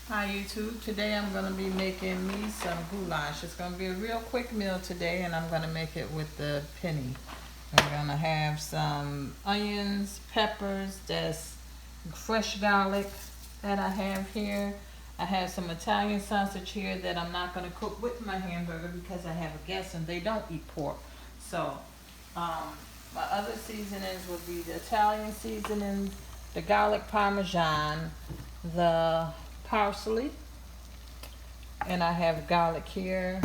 Hi YouTube, today I'm going to be making me some goulash. It's going to be a real quick meal today and I'm going to make it with the penne. I'm going to have some onions, peppers, that's fresh garlic that I have here. I have some Italian sausage here that I'm not going to cook with my hamburger because I have a guest and they don't eat pork. So my other seasonings would be the Italian seasonings, the garlic parmesan, the parsley, and I have garlic here.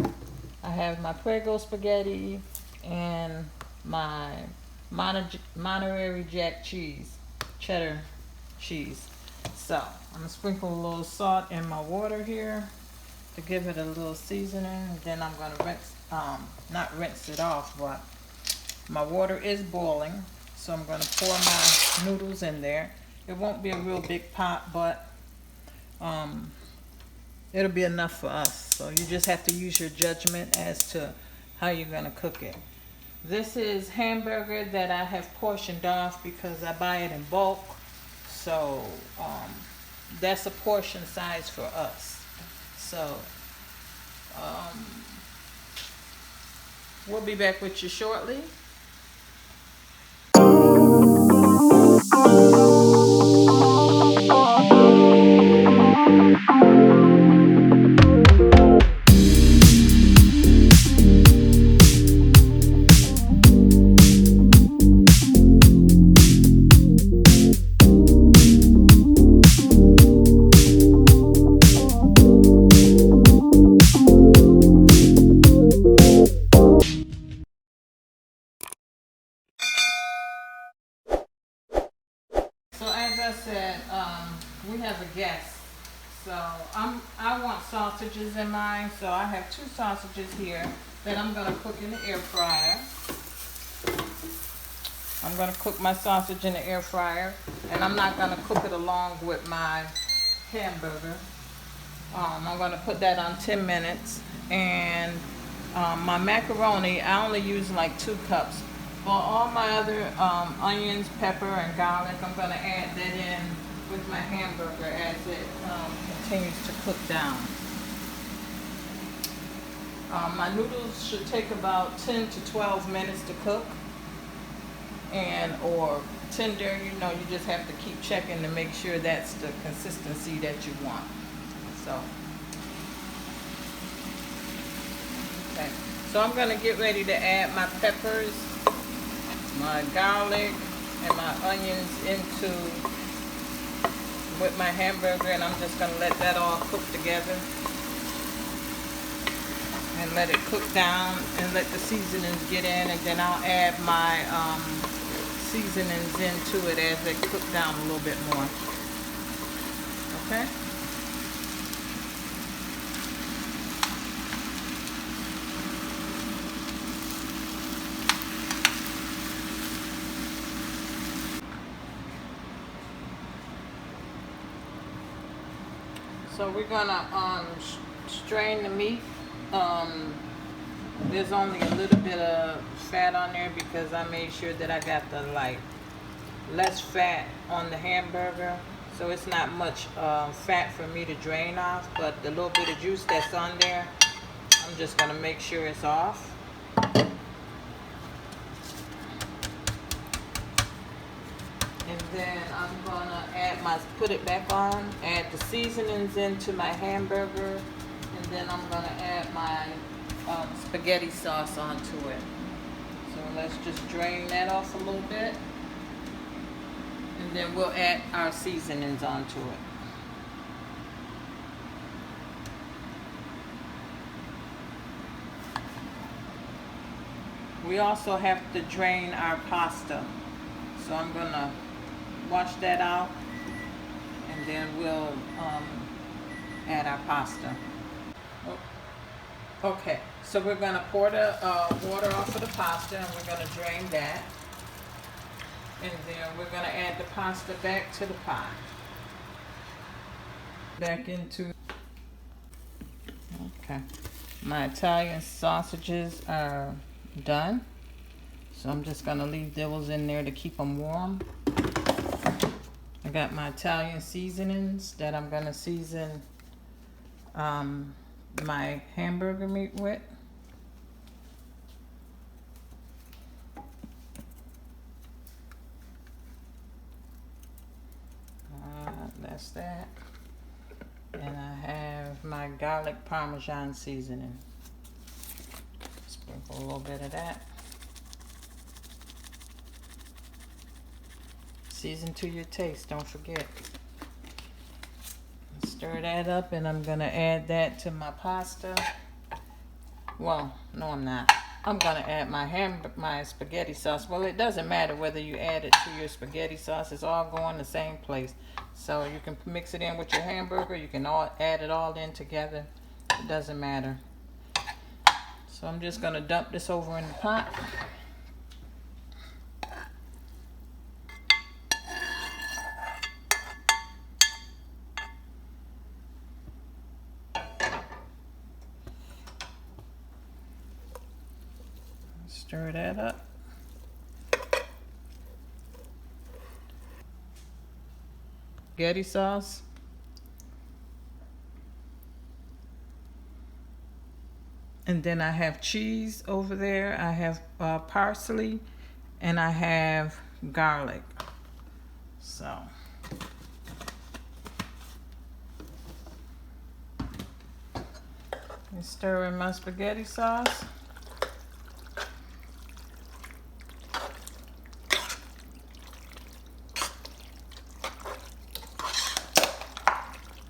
I have my Prego spaghetti and my Monterey Jack cheese, cheddar cheese. So I'm gonna sprinkle a little salt in my water here to give it a little seasoning. Then I'm gonna rinse, not rinse it off, but my water is boiling, so I'm gonna pour my noodles in there. It won't be a real big pot, but it'll be enough for us. So you just have to use your judgment as to how you're gonna cook it. This is hamburger that I have portioned off because I buy it in bulk. So that's a portion size for us. So we'll be back with you shortly. So as I said, we have a guest. So I want sausages in mine. So I have 2 sausages here that I'm gonna cook in the air fryer. I'm gonna cook my sausage in the air fryer, and I'm not gonna cook it along with my hamburger. I'm gonna put that on 10 minutes, and my macaroni, I only use like 2 cups. For all my other onions, pepper, and garlic, I'm gonna add that in with my hamburger as it continues to cook down. My noodles should take about 10 to 12 minutes to cook, or tender. You know, you just have to keep checking to make sure that's the consistency that you want. So, okay. So I'm gonna get ready to add my peppers, my garlic, and my onions into with my hamburger, and I'm just gonna let that all cook together and let it cook down and let the seasonings get in, and then I'll add my seasonings into it as they cook down a little bit more. Okay? So we're gonna strain the meat. There's only a little bit of fat on there because I made sure that I got the less fat on the hamburger, so it's not much fat for me to drain off, but the little bit of juice that's on there, I'm just gonna make sure it's off. And then I'm gonna put it back on, add the seasonings into my hamburger, and then I'm gonna add my spaghetti sauce onto it. So let's just drain that off a little bit, and then we'll add our seasonings onto it. We also have to drain our pasta, so I'm gonna wash that out, and then we'll add our pasta. Okay, so we're gonna pour the water off of the pasta, and we're gonna drain that, and then we're gonna add the pasta back to the pot. Back into, okay, my Italian sausages are done, so I'm just gonna leave those in there to keep them warm. I got my Italian seasonings that I'm gonna season my hamburger meat with. That's that. And I have my garlic parmesan seasoning. Sprinkle a little bit of that. Season to your taste, don't forget. Stir that up, and I'm gonna add that to my pasta. Well, no, I'm not. I'm gonna add my spaghetti sauce. Well, it doesn't matter whether you add it to your spaghetti sauce. It's all going the same place. So you can mix it in with your hamburger. You can add it all in together. It doesn't matter. So I'm just gonna dump this over in the pot. Stir that up. Spaghetti sauce. And then I have cheese over there. I have parsley, and I have garlic. So I stir in my spaghetti sauce.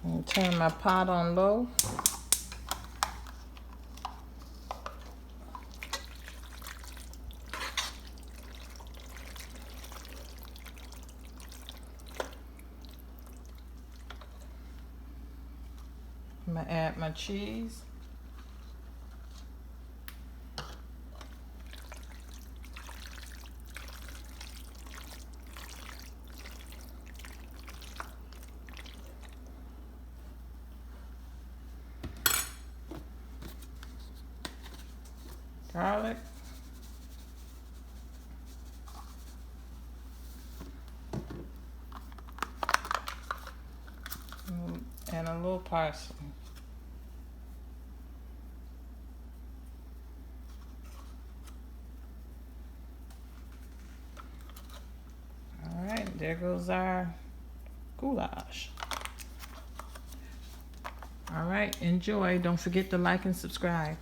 And turn my pot on low. I'm gonna add my cheese. Garlic. And a little parsley. All right, there goes our goulash. All right, enjoy. Don't forget to like and subscribe.